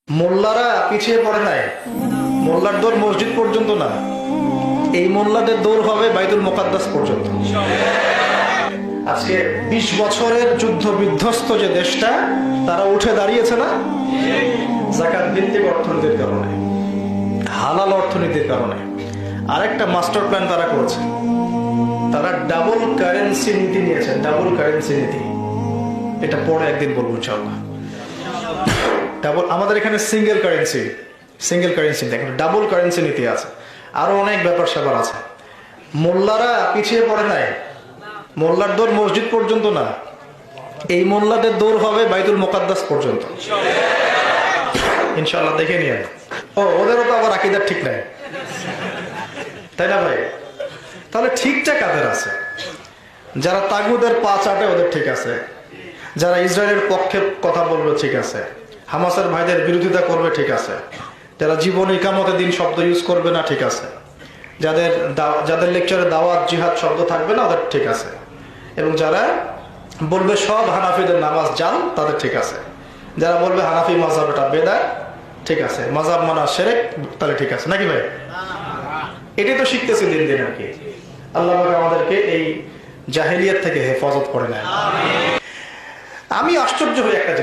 মোল্লারা পিছিয়ে পড়ে নাই। মোল্লার দৌড় মসজিদ পর্যন্ত না, এই মোল্লাদের দৌড় হবে বাইতুল মুকাদ্দাস পর্যন্ত। আজকে 20 বছরের যুদ্ধ বিধ্বস্ত যে দেশটা, তারা উঠে দাঁড়িয়েছে না যাকাত ভিত্তিক অর্থনীতির কারণে, হালাল অর্থনীতির কারণে। আরেকটা মাস্টার প্ল্যান তারা করেছে, তারা ডাবল কারেন্সি নীতি নিয়েছে। ডাবল কারেন্সি নীতি, এটা পরে একদিন বলবো ইনশাআল্লাহ। ডাবল, আমাদের এখানে সিঙ্গেল কারেন্সি দেখেন, ডাবল কারেন্সি নীতি আছে। আরো অনেক ব্যাপার স্যাপার আছে। মোল্লারা পিছিয়ে পড়ে নাই। মোল্লার দৌড় মসজিদ পর্যন্ত না, এই মোল্লাদের দৌড় হবে বাইতুল মুকাদ্দাস পর্যন্ত ইনশাআল্লাহ। দেখে নিয়ে ওদেরও তো আবার আকীদা ঠিক নাই, তাই না ভাই? তাহলে ঠিকটা কাদের আছে? যারা তাগুদের পা চাটে ওদের ঠিক আছে, যারা ইসরায়েলের পক্ষে কথা বলবে ঠিক আছে, হামাসের ভাইদের বিরোধিতা করবে ঠিক আছে, যারা জীবন ইকামতে দিন শব্দ ইউজ করবে না ঠিক আছে, যাদের লেকচারে দাওয়াত জিহাদ শব্দ থাকবে না ওদের ঠিক আছে, এবং যারা বলবে সব হানাফিদের নামাজ জাল তাদের ঠিক আছে, যারা বলবে হানাফি মাযহাব এটা বেদাত ঠিক আছে, মাযহাব মানা শিরক তাহলে ঠিক আছে, নাকি ভাই? এটাই তো শিখতেছি দিন দিন আর কি। আল্লাহ পাক আমাদেরকে এই জাহেলিয়াত থেকে হেফাজত করে নেয়। আমি আশ্চর্য হই একটা